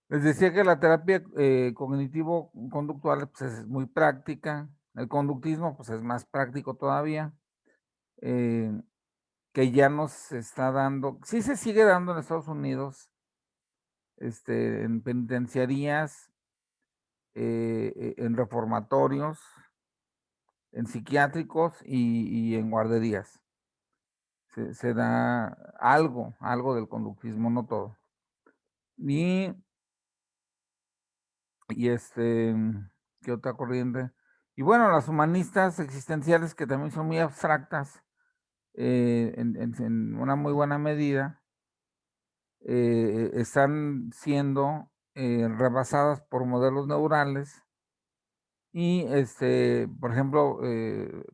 Les decía que la terapia, cognitivo-conductual, pues, es muy práctica. El conductismo, pues, es más práctico todavía, eh, que ya no se está dando sí se sigue dando en Estados Unidos, en penitenciarías, en reformatorios, en psiquiátricos y en guarderías. Se da algo del conductismo, no todo. Y Y, ¿qué otra corriente? Y bueno, las humanistas existenciales, que también son muy abstractas, en una muy buena medida, están siendo, rebasadas por modelos neurales y, por ejemplo,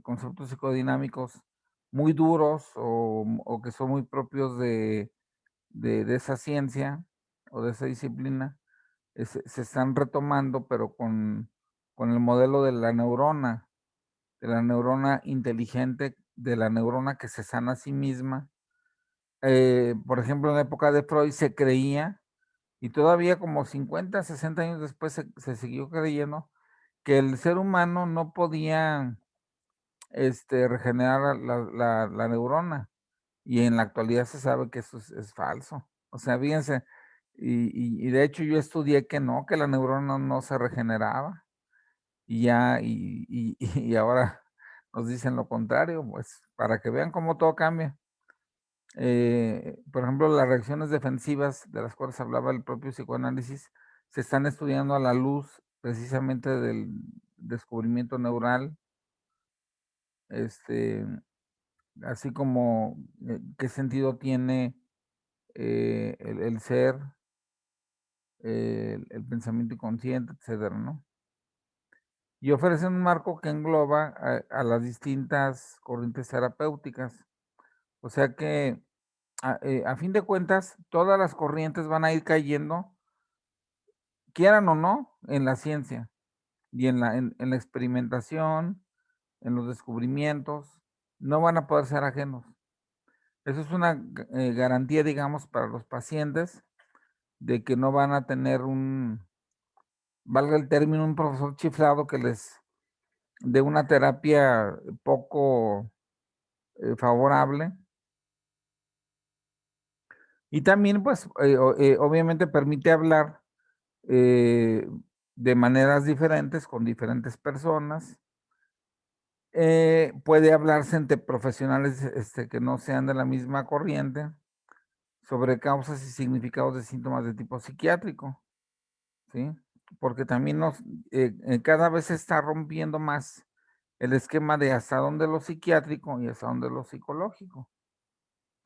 conceptos psicodinámicos muy duros o que son muy propios de esa ciencia o de esa disciplina, se están retomando, pero con el modelo de la neurona inteligente, de la neurona que se sana a sí misma. Por ejemplo, en la época de Freud se creía, y todavía como 50, 60 años después se siguió creyendo, que el ser humano no podía, regenerar la neurona, y en la actualidad se sabe que eso es falso. O sea, fíjense, y de hecho yo estudié que no, que la neurona no se regeneraba, y ya, y ahora nos dicen lo contrario, pues, para que vean cómo todo cambia. Por ejemplo, las reacciones defensivas de las cuales hablaba el propio psicoanálisis, se están estudiando a la luz precisamente del descubrimiento neural, este, así como, qué sentido tiene, el ser, el pensamiento inconsciente, etcétera, ¿no? Y ofrecen un marco que engloba a las distintas corrientes terapéuticas. O sea que, a fin de cuentas, todas las corrientes van a ir cayendo, quieran o no, en la ciencia y en la experimentación, en los descubrimientos, no van a poder ser ajenos. Eso es una garantía, digamos, para los pacientes de que no van a tener valga el término, un profesor chiflado que les dé una terapia poco, favorable. Y también, pues, obviamente permite hablar, eh, de maneras diferentes con diferentes personas. Puede hablarse entre profesionales, que no sean de la misma corriente, sobre causas y significados de síntomas de tipo psiquiátrico, ¿sí? Porque también cada vez se está rompiendo más el esquema de hasta dónde lo psiquiátrico y hasta dónde lo psicológico,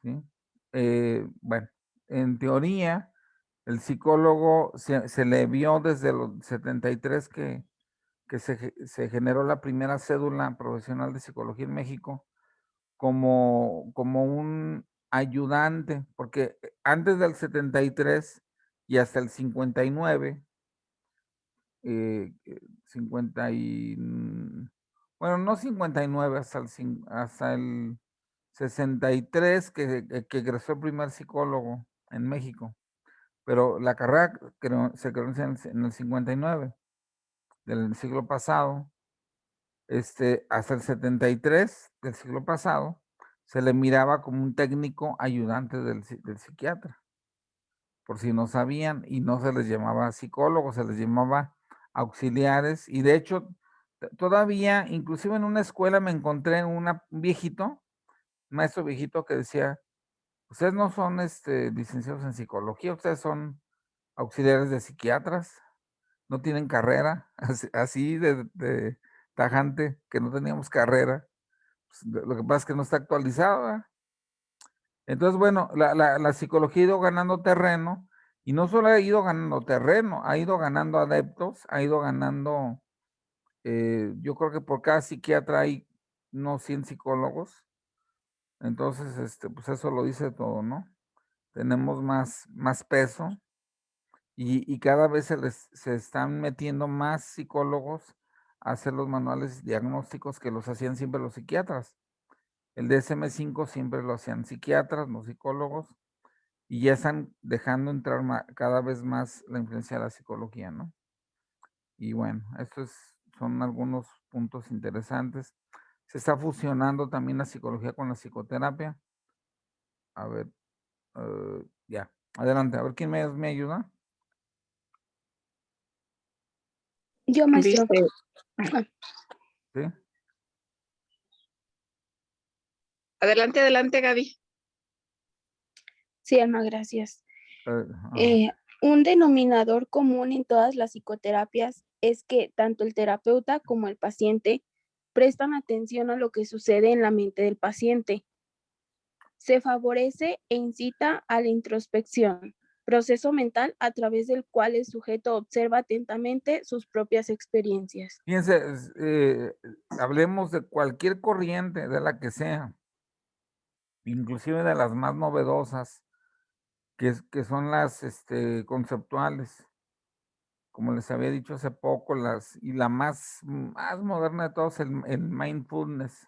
¿sí? Bueno, en teoría, el psicólogo se le vio desde los 73 que se generó la primera cédula profesional de psicología en México como un ayudante, porque antes del 73 y hasta el 59, 50 bueno, no 59, hasta el 63 que egresó el primer psicólogo en México, pero la carrera se creó en el 59 del siglo pasado, hasta el 73 del siglo pasado, se le miraba como un técnico ayudante del psiquiatra, por si no sabían, y no se les llamaba psicólogos, se les llamaba auxiliares, y de hecho, todavía, inclusive en una escuela me encontré un viejito, un maestro viejito que decía: "Ustedes no son, licenciados en psicología, ustedes son auxiliares de psiquiatras, no tienen carrera", así de tajante, que no teníamos carrera. Pues, lo que pasa es que no está actualizado, ¿verdad? Entonces, bueno, la psicología ha ido ganando terreno, y no solo ha ido ganando terreno, ha ido ganando adeptos, ha ido ganando, yo creo que por cada psiquiatra hay unos 100 psicólogos. Entonces, pues eso lo dice todo, ¿no? Tenemos más peso, y cada vez se están metiendo más psicólogos a hacer los manuales diagnósticos que los hacían siempre los psiquiatras. El DSM-5 siempre lo hacían psiquiatras, no psicólogos, y ya están dejando entrar cada vez más la influencia de la psicología, ¿no? Y bueno, son algunos puntos interesantes. Se está fusionando también la psicología con la psicoterapia. A ver, ya, adelante, a ver quién me ayuda. Yo, maestro. Dice, ¿Sí? adelante, Gaby. Sí, Alma, gracias. Ah, Un denominador común en todas las psicoterapias es que tanto el terapeuta como el paciente prestan atención a lo que sucede en la mente del paciente. Se favorece e incita a la introspección, proceso mental a través del cual el sujeto observa atentamente sus propias experiencias. Fíjense, hablemos de cualquier corriente, de la que sea, inclusive de las más novedosas, que son las conceptuales, como les había dicho hace poco, y la más moderna de todas, el mindfulness.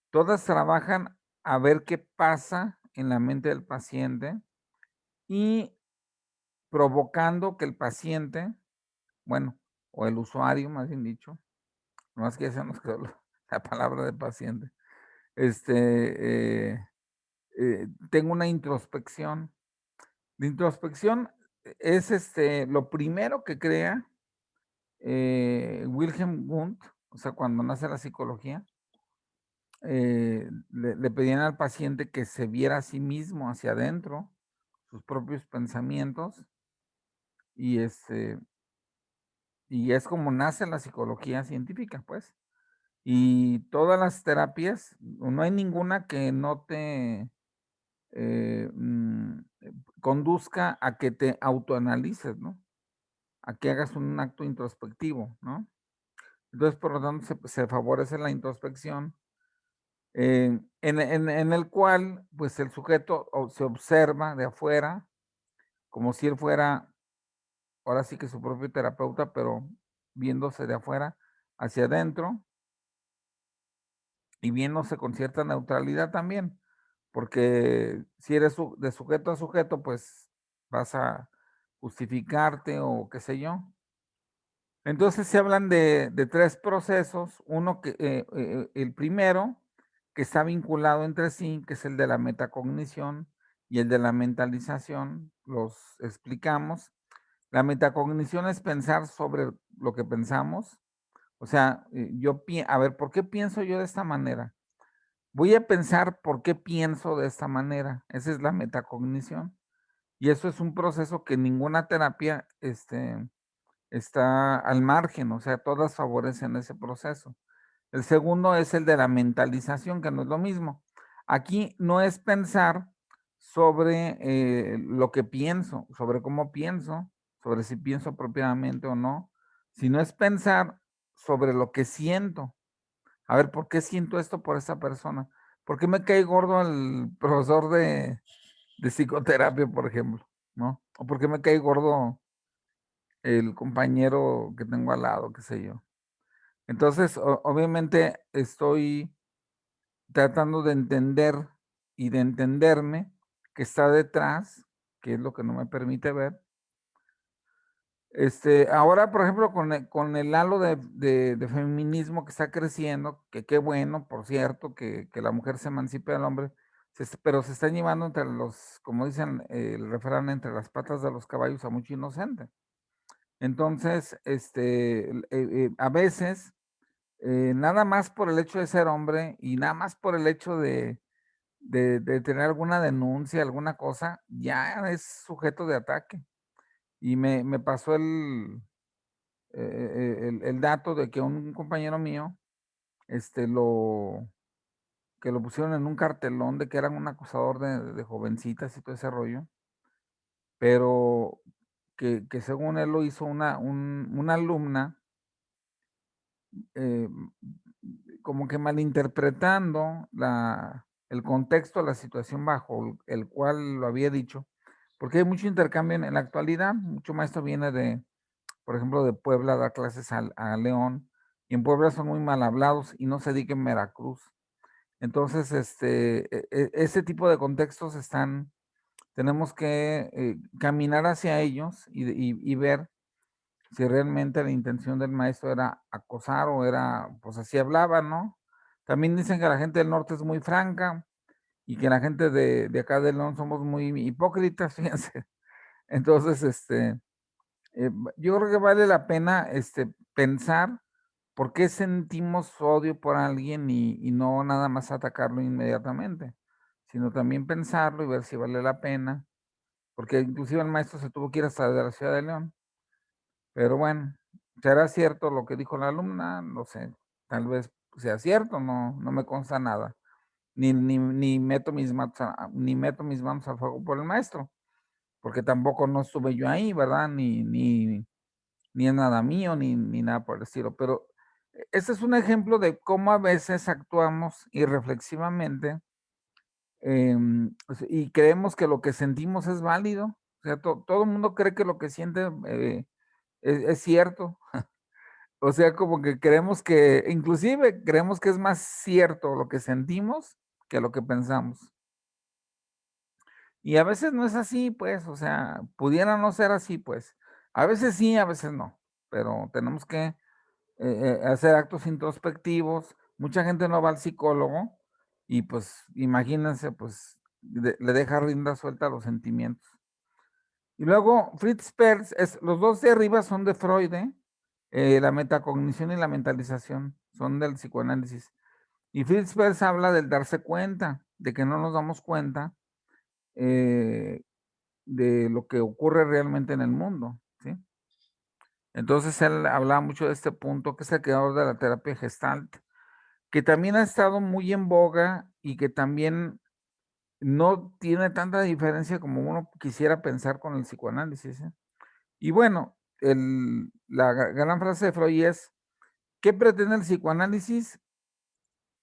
Todas trabajan a ver qué pasa en la mente del paciente y provocando que el paciente, bueno, o el usuario, más bien dicho, más que ya se nos quedó la palabra de paciente, tenga una introspección. La introspección es lo primero que crea Wilhelm Wundt, o sea, cuando nace la psicología, le pedían al paciente que se viera a sí mismo hacia adentro, sus propios pensamientos, y y es como nace la psicología científica, pues. Y todas las terapias, no hay ninguna que no te conduzca a que te autoanalices, ¿no? A que hagas un acto introspectivo, ¿no? Entonces, por lo tanto, se favorece la introspección, en el cual, pues, el sujeto se observa de afuera, como si él fuera, ahora sí que su propio terapeuta, pero viéndose de afuera hacia adentro y viéndose con cierta neutralidad también, porque si eres de sujeto a sujeto, pues vas a justificarte o qué sé yo. Entonces se hablan de tres procesos, el primero, que está vinculado entre sí, que es el de la metacognición y el de la mentalización, los explicamos. La metacognición es pensar sobre lo que pensamos, o sea, a ver, ¿por qué pienso yo de esta manera? Voy a pensar por qué pienso de esta manera, esa es la metacognición, y eso es un proceso que ninguna terapia, está al margen, o sea, todas favorecen ese proceso. El segundo es el de la mentalización, que no es lo mismo. Aquí no es pensar sobre lo que pienso, sobre cómo pienso, sobre si pienso apropiadamente o no, sino es pensar sobre lo que siento. A ver, ¿por qué siento esto por esa persona? ¿Por qué me cae gordo el profesor de psicoterapia, por ejemplo? ¿No? ¿O por qué me cae gordo el compañero que tengo al lado, qué sé yo? Entonces, obviamente estoy tratando de entender y de entenderme que está detrás, que es lo que no me permite ver. Ahora, por ejemplo, con el halo de feminismo que está creciendo, que qué bueno, por cierto, que la mujer se emancipe del hombre, pero se están llevando entre como dicen el refrán, entre las patas de los caballos a mucho inocente. Entonces, a veces, nada más por el hecho de ser hombre y nada más por el hecho de tener alguna denuncia, alguna cosa, ya es sujeto de ataque. Y me pasó el dato de que un compañero mío, este, lo, que lo pusieron en un cartelón de que era un acosador de jovencitas y todo ese rollo, pero que según él lo hizo una alumna, eh, como que malinterpretando el contexto, la situación bajo el cual lo había dicho, porque hay mucho intercambio en la actualidad, mucho maestro viene por ejemplo, de Puebla a dar clases a León, y en Puebla son muy mal hablados y no se diga en Veracruz. Entonces, ese tipo de contextos tenemos que caminar hacia ellos y ver si realmente la intención del maestro era acosar o era, pues así hablaba, ¿no? También dicen que la gente del norte es muy franca y que la gente de acá del León somos muy hipócritas, fíjense. Entonces, yo creo que vale la pena pensar por qué sentimos odio por alguien y no nada más atacarlo inmediatamente, sino también pensarlo y ver si vale la pena, porque inclusive el maestro se tuvo que ir hasta de la ciudad de León. Pero bueno, ¿será cierto lo que dijo la alumna? No sé, tal vez sea cierto, no me consta nada. Ni meto mis manos al fuego por el maestro, porque tampoco no estuve yo ahí, ¿verdad? Ni es nada mío, ni nada por el estilo. Pero ese es un ejemplo de cómo a veces actuamos irreflexivamente, y creemos que lo que sentimos es válido. O sea, todo el mundo cree que lo que siente es cierto. O sea, como que creemos que, inclusive creemos que es más cierto lo que sentimos que lo que pensamos. Y a veces no es así, pues, o sea, pudiera no ser así, pues. A veces sí, a veces no, pero tenemos que hacer actos introspectivos. Mucha gente no va al psicólogo y pues imagínense, pues le deja rienda suelta a los sentimientos. Y luego Fritz Perls, los dos de arriba son de Freud, ¿eh? La metacognición y la mentalización son del psicoanálisis. Y Fritz Perls habla del darse cuenta, de que no nos damos cuenta eh, de lo que ocurre realmente en el mundo, ¿sí? Entonces él hablaba mucho de este punto, que es el creador de la terapia Gestalt, que también ha estado muy en boga y que también no tiene tanta diferencia como uno quisiera pensar con el psicoanálisis, ¿eh? Y bueno, la gran frase de Freud es, ¿qué pretende el psicoanálisis?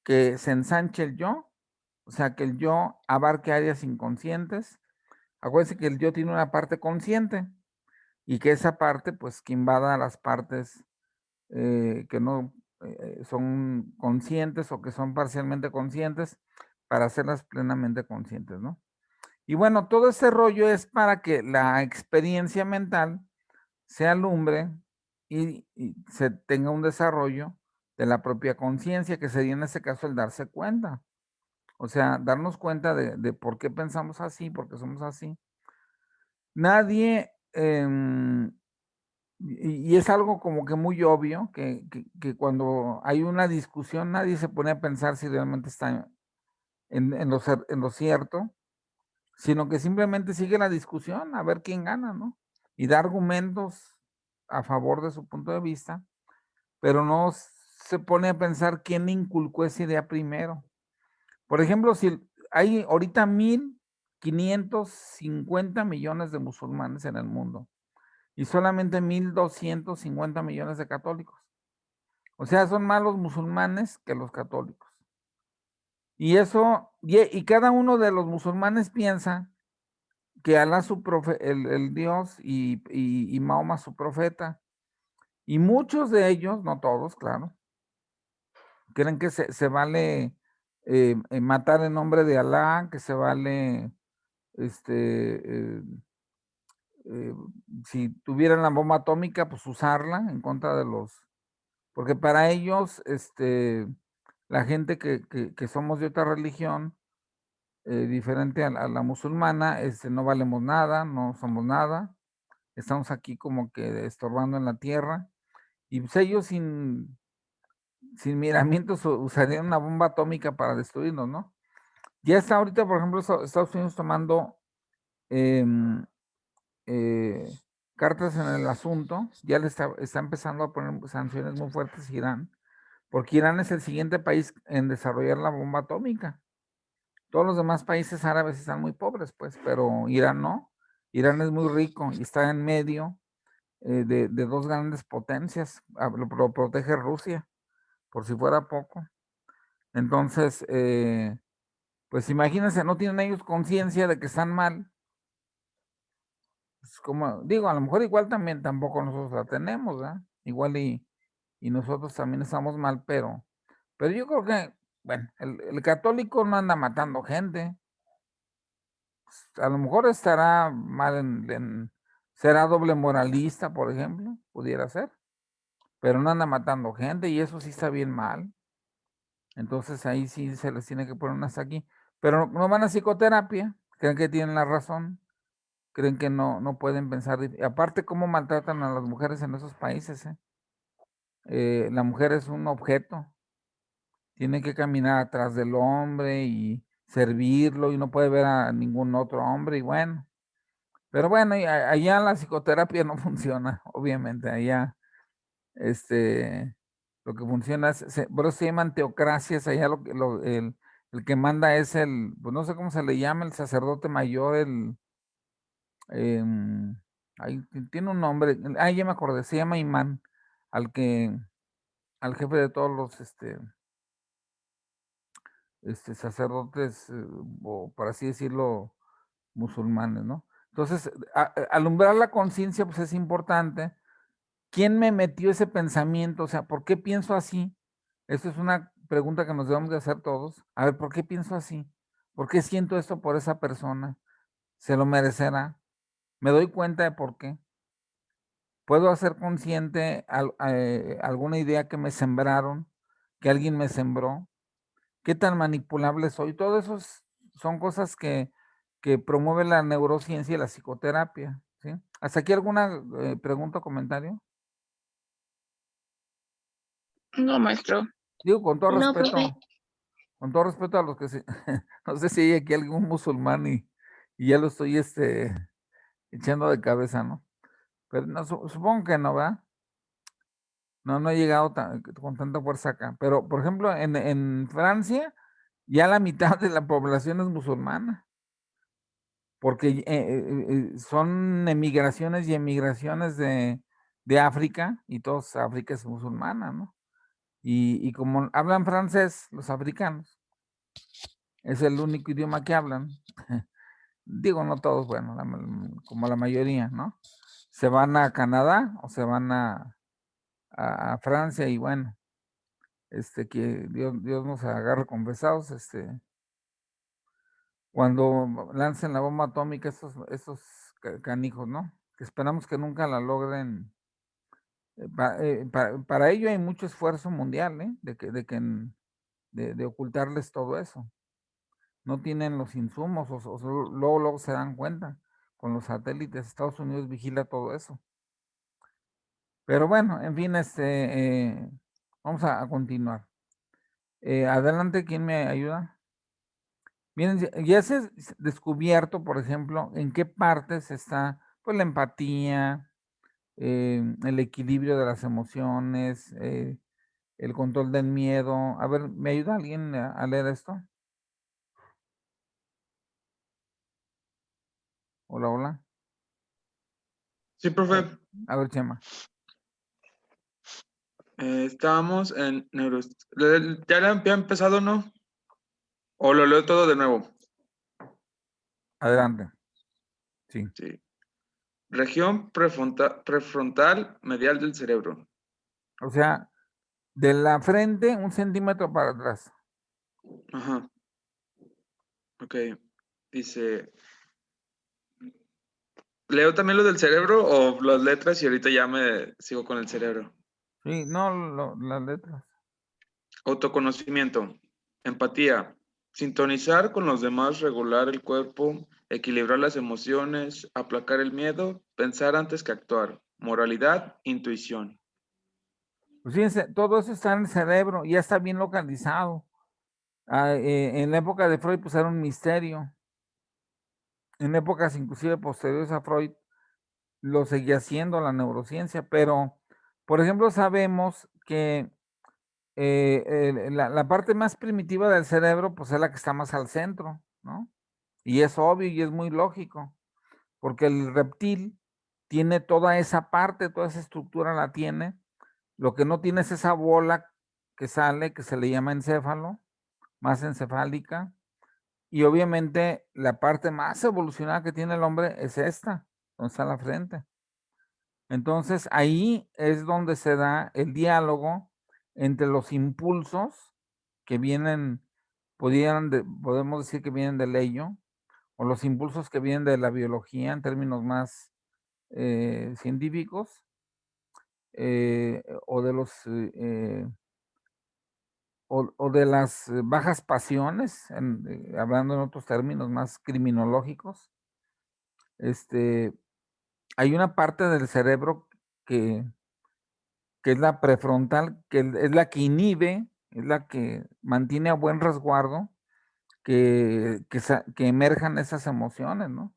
Que se ensanche el yo, o sea, que el yo abarque áreas inconscientes. Acuérdense que el yo tiene una parte consciente y que esa parte, pues, que invada las partes que no son conscientes o que son parcialmente conscientes para hacerlas plenamente conscientes, ¿no? Y bueno, todo ese rollo es para que la experiencia mental se alumbre y se tenga un desarrollo de la propia conciencia, que sería en este caso el darse cuenta. O sea, darnos cuenta de por qué pensamos así, por qué somos así. Nadie, y es algo como que muy obvio, que cuando hay una discusión, nadie se pone a pensar si realmente está en lo cierto, sino que simplemente sigue la discusión a ver quién gana, ¿no? Y da argumentos a favor de su punto de vista, pero no se pone a pensar quién inculcó esa idea primero. Por ejemplo, si hay ahorita 1,550 millones de musulmanes en el mundo y solamente 1,250 millones de católicos. O sea, son más los musulmanes que los católicos. Y eso, y cada uno de los musulmanes piensa que Alá su el Dios y Mahoma su profeta. Y muchos de ellos, no todos, claro, creen que se vale matar en nombre de Alá, que se vale, este, eh, si tuvieran la bomba atómica, pues usarla en contra de porque para ellos, la gente que somos de otra religión, diferente a la musulmana, no valemos nada, no somos nada, estamos aquí como que estorbando en la tierra, y pues ellos sin miramientos usarían una bomba atómica para destruirnos, ¿no? Ya está ahorita, por ejemplo, Estados Unidos tomando em, eh, cartas en el asunto, ya está empezando a poner sanciones muy fuertes a Irán, porque Irán es el siguiente país en desarrollar la bomba atómica. Todos los demás países árabes están muy pobres, pues, pero Irán no. Irán es muy rico y está en medio de dos grandes potencias. Lo protege Rusia, por si fuera poco. Entonces, pues imagínense, no tienen ellos conciencia de que están mal. Pues como digo, a lo mejor igual también tampoco nosotros la tenemos, ¿verdad? Igual y nosotros también estamos mal, pero yo creo que bueno, el católico no anda matando gente. A lo mejor estará mal será doble moralista, por ejemplo, pudiera ser, pero no anda matando gente y eso sí está bien mal. Entonces ahí sí se les tiene que poner unas aquí, pero no van a psicoterapia, creen que tienen la razón, creen que no pueden pensar. Aparte, cómo maltratan a las mujeres en esos países, ¿eh? La mujer es un objeto, tiene que caminar atrás del hombre y servirlo y no puede ver a ningún otro hombre y bueno. Pero bueno, allá la psicoterapia no funciona, obviamente, allá, lo que funciona es, por eso se llaman teocracias, allá el que manda es pues no sé cómo se le llama, el sacerdote mayor, ahí tiene un nombre, ya me acordé, se llama imán, al que, al jefe de todos los, sacerdotes, o por así decirlo, musulmanes, ¿no? Entonces, alumbrar la conciencia, pues es importante. ¿Quién me metió ese pensamiento? O sea, ¿por qué pienso así? Esa es una pregunta que nos debemos de hacer todos. A ver, ¿por qué pienso así? ¿Por qué siento esto por esa persona? ¿Se lo merecerá? ¿Me doy cuenta de por qué? ¿Puedo hacer consciente alguna idea que me sembraron, que alguien me sembró? ¿Qué tan manipulable soy? Todo eso son cosas que promueve la neurociencia y la psicoterapia, ¿sí? ¿Hasta aquí alguna pregunta o comentario? No, maestro. Digo, No, profe. con todo respeto a los que no sé si hay aquí algún musulmán y ya lo estoy echando de cabeza, ¿no? Pero no, supongo que no, ¿verdad? No he llegado con tanta fuerza acá. Pero, por ejemplo, en Francia, ya la mitad de la población es musulmana, porque son emigraciones y emigraciones de África, y todos África es musulmana, ¿no? Y como hablan francés, los africanos, es el único idioma que hablan. Digo, no todos, bueno, como la mayoría, ¿no? Se van a Canadá o se van a Francia y bueno, que Dios nos agarre confesados, cuando lancen la bomba atómica esos canijos, ¿no? Que esperamos que nunca la logren. Para ello hay mucho esfuerzo mundial, ¿eh? De ocultarles todo eso. No tienen los insumos o luego se dan cuenta con los satélites. Estados Unidos vigila todo eso. Pero bueno, en fin, vamos a continuar. Adelante, ¿quién me ayuda? Miren, ya se ha descubierto, por ejemplo, en qué partes está pues la empatía, el equilibrio de las emociones, el control del miedo. A ver, ¿me ayuda alguien a leer esto? Hola, hola. Sí, profe. A ver, Chema. Estábamos en ¿Ya le había empezado, no? ¿O lo leo todo de nuevo? Adelante. Sí. Sí. Región prefrontal medial del cerebro. O sea, de la frente 1 centímetro para atrás. Ajá. Ok. Dice, ¿leo también lo del cerebro o las letras y ahorita ya me sigo con el cerebro? Sí, no, las letras. Autoconocimiento. Empatía. Sintonizar con los demás, regular el cuerpo, equilibrar las emociones, aplacar el miedo, pensar antes que actuar. Moralidad, intuición. Pues fíjense, todo eso está en el cerebro, ya está bien localizado. En la época de Freud, pues era un misterio. En épocas inclusive posteriores a Freud, lo seguía haciendo la neurociencia, pero, por ejemplo, sabemos que la parte más primitiva del cerebro, pues es la que está más al centro, ¿no? Y es obvio y es muy lógico, porque el reptil tiene toda esa parte, toda esa estructura la tiene. Lo que no tiene es esa bola que sale, que se le llama encéfalo, más encefálica. Y obviamente la parte más evolucionada que tiene el hombre es esta, donde está la frente. Entonces ahí es donde se da el diálogo entre los impulsos que vienen, podemos decir que vienen del ello, o los impulsos que vienen de la biología en términos más científicos, o de los o de las bajas pasiones, hablando en otros términos más criminológicos. Hay una parte del cerebro que es la prefrontal, que es la que inhibe, es la que mantiene a buen resguardo que emerjan esas emociones, ¿no?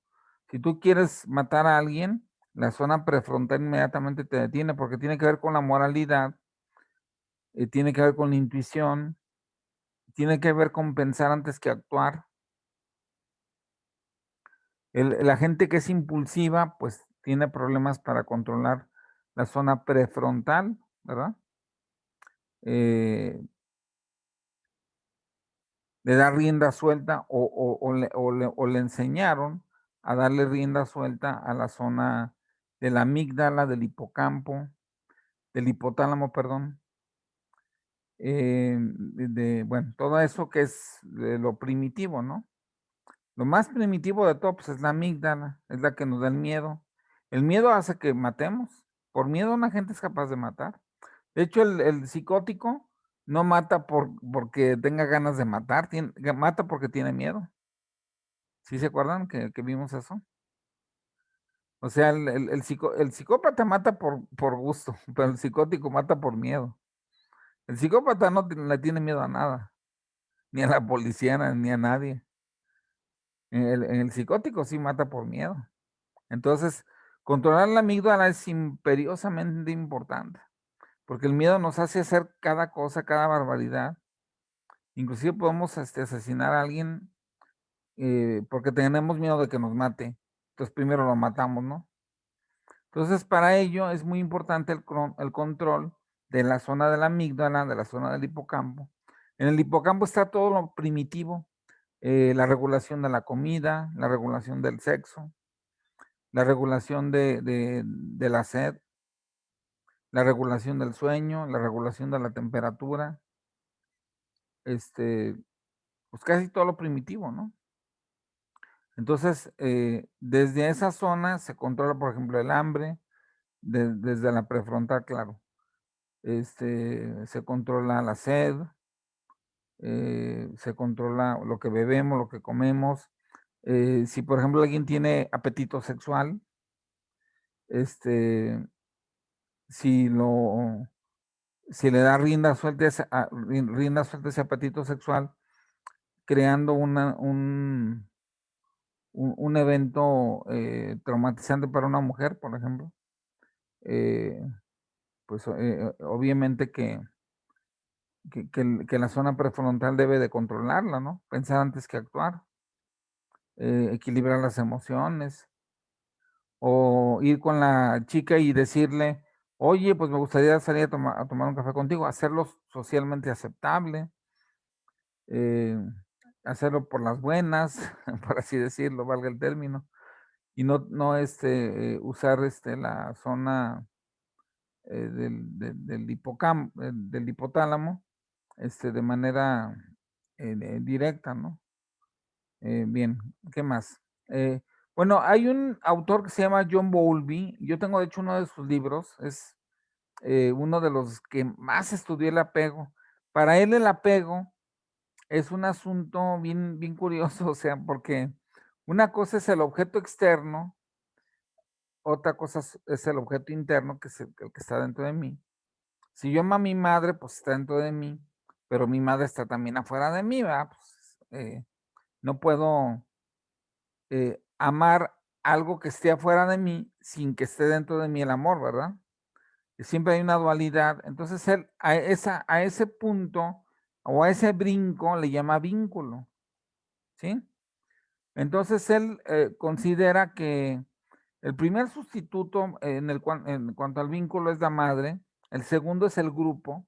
Si tú quieres matar a alguien, la zona prefrontal inmediatamente te detiene porque tiene que ver con la moralidad, tiene que ver con la intuición, tiene que ver con pensar antes que actuar. La gente que es impulsiva, pues tiene problemas para controlar la zona prefrontal, ¿verdad? Le da rienda suelta o le enseñaron a darle rienda suelta a la zona de la amígdala, del hipocampo, del hipotálamo, perdón. Bueno, todo eso que es de lo primitivo, ¿no? Lo más primitivo de todo, pues es la amígdala, es la que nos da el miedo. El miedo hace que matemos. Por miedo una gente es capaz de matar. De hecho, el psicótico no mata porque tenga ganas de matar, mata porque tiene miedo. ¿Sí se acuerdan que vimos eso? O sea, el psicópata mata por gusto, pero el psicótico mata por miedo. El psicópata no le tiene miedo a nada, ni a la policía, ni a nadie. En el psicótico sí mata por miedo. Entonces, controlar la amígdala es imperiosamente importante, porque el miedo nos hace hacer cada cosa, cada barbaridad. Inclusive podemos asesinar a alguien porque tenemos miedo de que nos mate. Entonces primero lo matamos, ¿no? Entonces para ello es muy importante el control de la zona de la amígdala, de la zona del hipocampo. En el hipocampo está todo lo primitivo, la regulación de la comida, la regulación del sexo, la regulación de la sed, la regulación del sueño, la regulación de la temperatura, pues casi todo lo primitivo, ¿no? Entonces, desde esa zona se controla, por ejemplo, el hambre, desde la prefrontal, claro. Se controla la sed, se controla lo que bebemos, lo que comemos. Si, por ejemplo, alguien tiene apetito sexual, si lo si le da rienda suelta rienda suelta a ese apetito sexual, creando un evento traumatizante para una mujer, por ejemplo, eh, pues obviamente que la zona prefrontal debe de controlarla, ¿no? Pensar antes que actuar, equilibrar las emociones, o ir con la chica y decirle, oye, pues me gustaría salir a tomar un café contigo, hacerlo socialmente aceptable, eh, hacerlo por las buenas, por así decirlo, valga el término, y no usar la zona del hipotálamo, de manera directa, ¿no? Bien, ¿qué más? Bueno, hay un autor que se llama John Bowlby. Yo tengo de hecho uno de sus libros, es uno de los que más estudió el apego. Para él el apego es un asunto bien, bien curioso, o sea, porque una cosa es el objeto externo, otra cosa es el objeto interno, que es el que está dentro de mí. Si yo amo a mi madre, pues está dentro de mí, pero mi madre está también afuera de mí, ¿verdad? Pues, no puedo amar algo que esté afuera de mí sin que esté dentro de mí el amor, ¿verdad? Y siempre hay una dualidad. Entonces él a ese punto o a ese brinco le llama vínculo, ¿sí? Entonces él considera que el primer sustituto en cuanto al vínculo es la madre, el segundo es el grupo,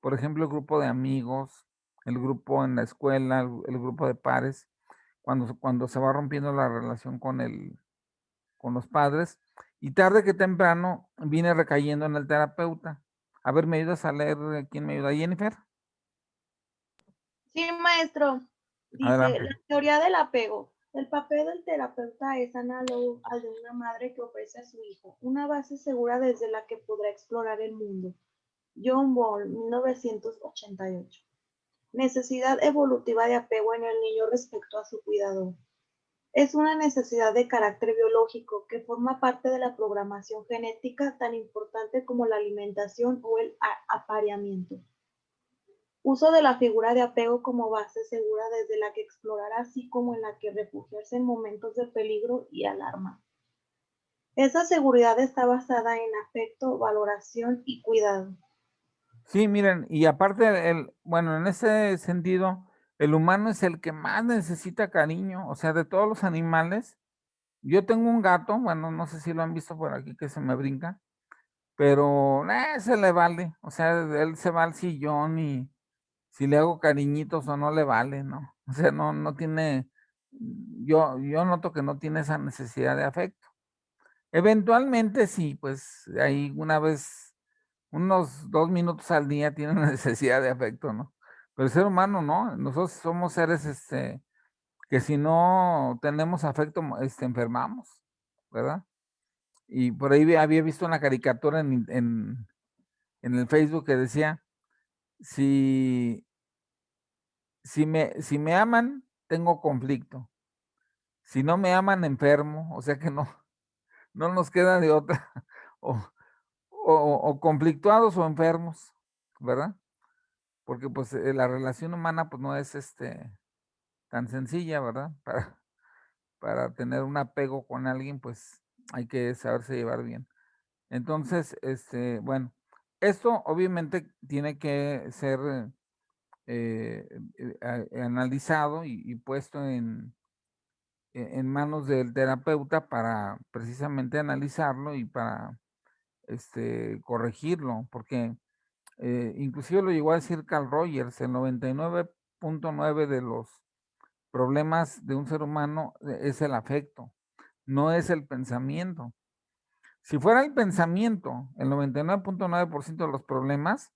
por ejemplo, el grupo de amigos, el grupo en la escuela, el grupo de pares, cuando se va rompiendo la relación con los padres, y tarde que temprano viene recayendo en el terapeuta. A ver, ¿me ayudas a leer? ¿Quién me ayuda? ¿Jennifer? Sí, maestro. Dice, Adelante. la teoría del apego. El papel del terapeuta es análogo al de una madre que ofrece a su hijo una base segura desde la que podrá explorar el mundo. John Ball, 1988. Necesidad evolutiva de apego en el niño respecto a su cuidador. Es una necesidad de carácter biológico que forma parte de la programación genética tan importante como la alimentación o el apareamiento. Uso de la figura de apego como base segura desde la que explorar así como en la que refugiarse en momentos de peligro y alarma. Esa seguridad está basada en afecto, valoración y cuidado. Sí, miren, y aparte, bueno, en ese sentido, el humano es el que más necesita cariño, o sea, de todos los animales. Yo tengo un gato, bueno, no sé si lo han visto por aquí que se me brinca, pero se le vale, o sea, él se va al sillón y si le hago cariñitos o no le vale, ¿no? O sea, no tiene, yo noto que no tiene esa necesidad de afecto. Eventualmente sí, pues ahí una vez, unos 2 minutos al día tiene necesidad de afecto, ¿no? Pero el ser humano no, nosotros somos seres, que si no tenemos afecto, enfermamos, ¿verdad? Y por ahí había visto una caricatura en el Facebook que decía, si, si me aman, tengo conflicto. Si no me aman, enfermo. O sea que no nos queda de otra. O conflictuados o enfermos, ¿verdad? Porque pues la relación humana pues no es tan sencilla, ¿verdad? Para tener un apego con alguien, pues hay que saberse llevar bien. Entonces, bueno, esto obviamente tiene que ser analizado y puesto en manos del terapeuta para precisamente analizarlo y para corregirlo, porque inclusive lo llegó a decir Carl Rogers, el 99.9 de los problemas de un ser humano es el afecto, no es el pensamiento. Si fuera el pensamiento, el 99.9% de los problemas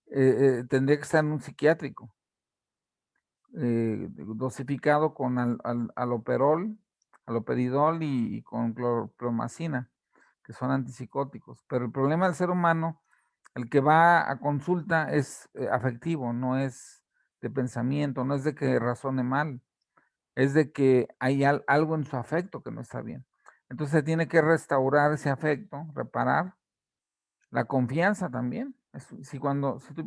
tendría que estar en un psiquiátrico, dosificado con aloperidol y con clorpromacina, que son antipsicóticos. Pero el problema del ser humano, el que va a consulta es afectivo, no es de pensamiento, no es de que razone mal, es de que hay algo en su afecto que no está bien. Entonces se tiene que restaurar ese afecto, reparar la confianza también. Si tú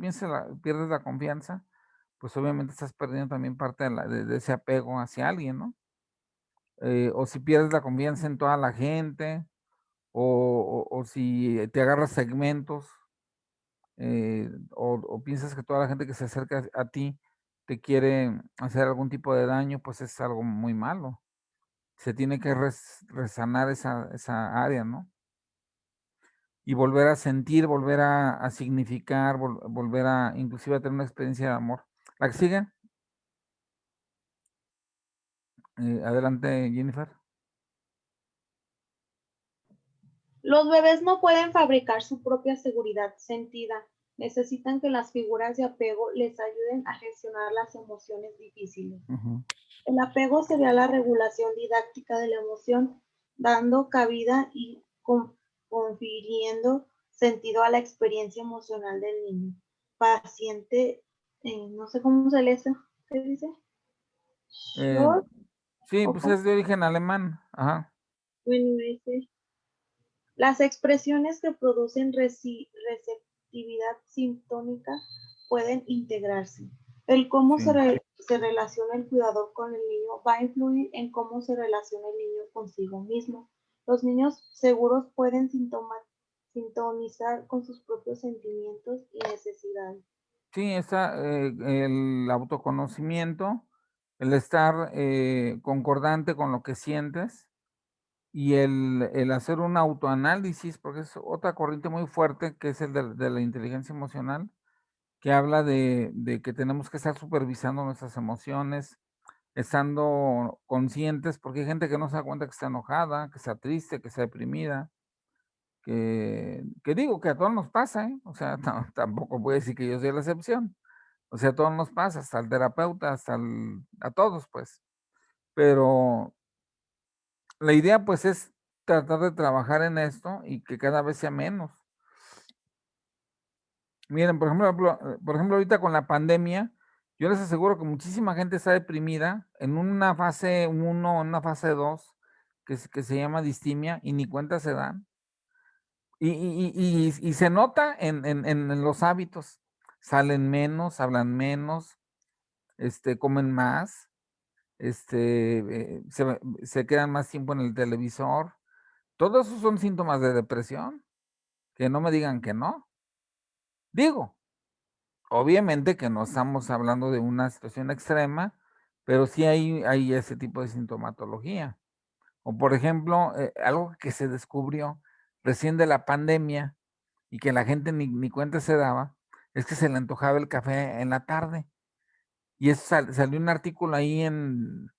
pierdes la confianza, pues obviamente estás perdiendo también parte de ese apego hacia alguien, ¿no? O si pierdes la confianza en toda la gente, o si te agarras segmentos, o piensas que toda la gente que se acerca a ti te quiere hacer algún tipo de daño, pues es algo muy malo. Se tiene que resanar esa área, ¿no? Y volver a sentir, volver a significar, volver a inclusive a tener una experiencia de amor. ¿La que sigue? Adelante, Jennifer. Los bebés no pueden fabricar su propia seguridad sentida. Necesitan que las figuras de apego les ayuden a gestionar las emociones difíciles. Ujú. El apego sería la regulación didáctica de la emoción, dando cabida y confiriendo sentido a la experiencia emocional del niño. Paciente, no sé cómo se lee eso. ¿Qué dice? Eh, Short, sí, ¿o pues cómo? es de origen alemán. Ajá. Bueno, ese. Las expresiones que producen receptividad sintónica pueden integrarse. El cómo Sí. se relaciona el cuidador con el niño va a influir en cómo se relaciona el niño consigo mismo. Los niños seguros pueden sintonizar con sus propios sentimientos y necesidades. Sí, está el autoconocimiento, el estar concordante con lo que sientes y el hacer un autoanálisis, porque es otra corriente muy fuerte que es el de la inteligencia emocional, que habla de que tenemos que estar supervisando nuestras emociones, estando conscientes, porque hay gente que no se da cuenta que está enojada, que está triste, que está deprimida, que digo que a todos nos pasa, ¿eh? O sea, tampoco voy a decir que yo soy la excepción, O sea, a todos nos pasa, hasta el terapeuta, a todos, pues. Pero la idea, pues, es tratar de trabajar en esto y que cada vez sea menos. Miren, por ejemplo, ahorita con la pandemia, yo les aseguro que muchísima gente está deprimida en una fase 1, en una fase 2, que se llama distimia, y ni cuenta se dan. Y se nota en los hábitos. Salen menos, hablan menos, comen más, se quedan más tiempo en el televisor. Todos esos son síntomas de depresión, que no me digan que no. Digo, obviamente que no estamos hablando de una situación extrema, pero sí hay ese tipo de sintomatología. O por ejemplo, algo que se descubrió recién de la pandemia y que la gente ni cuenta se daba, es que se le antojaba el café en la tarde. Y eso salió un artículo ahí en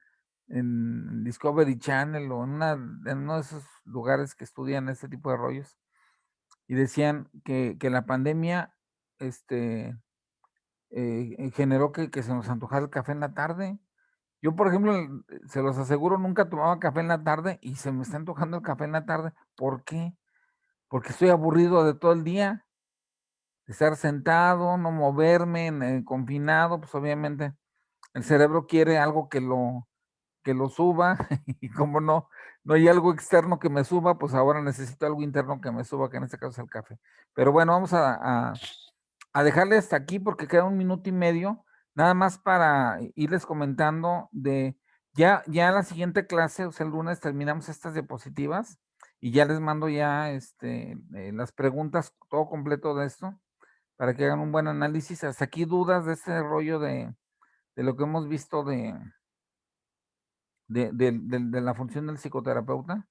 Discovery Channel o en uno de esos lugares que estudian este tipo de rollos. Y decían que la pandemia generó que se nos antojara el café en la tarde. Yo, por ejemplo, se los aseguro, nunca tomaba café en la tarde y se me está antojando el café en la tarde. ¿Por qué? Porque estoy aburrido de todo el día, de estar sentado, no moverme, confinado, pues obviamente el cerebro quiere algo que lo suba y como no hay algo externo que me suba, pues ahora necesito algo interno que me suba, que en este caso es el café. Pero bueno, vamos a dejarle hasta aquí porque queda 1 minuto y medio, nada más para irles comentando ya la siguiente clase, o sea, el lunes terminamos estas diapositivas y ya les mando ya las preguntas, todo completo de esto, para que hagan un buen análisis. Hasta aquí dudas de este rollo de lo que hemos visto de la función del psicoterapeuta.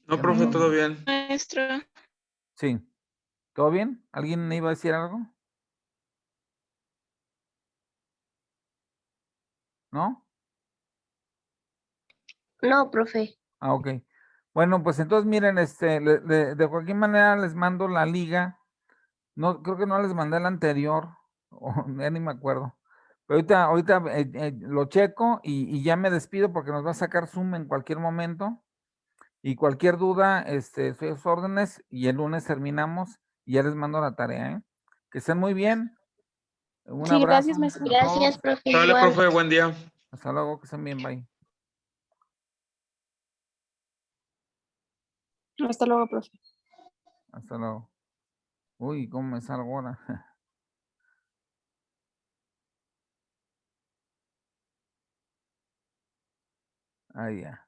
No, Ya profe, no- todo bien. Maestro. Sí, ¿todo bien? ¿Alguien iba a decir algo? ¿No? No, profe. Ah, ok. Bueno, pues entonces miren, de cualquier manera les mando la liga. No, creo que no les mandé la anterior, o ya ni me acuerdo. Pero ahorita lo checo y ya me despido porque nos va a sacar Zoom en cualquier momento. Y cualquier duda, estoy a sus órdenes y el lunes terminamos y ya les mando la tarea, ¿eh? Que estén muy bien. Un Sí, abrazo gracias, maestro. a todos. Profe. Dale, profe, buen día. Hasta luego, que estén bien, bye. Hasta luego, profe. Hasta luego. Uy, ¿cómo me salgo ahora? Ah, ya.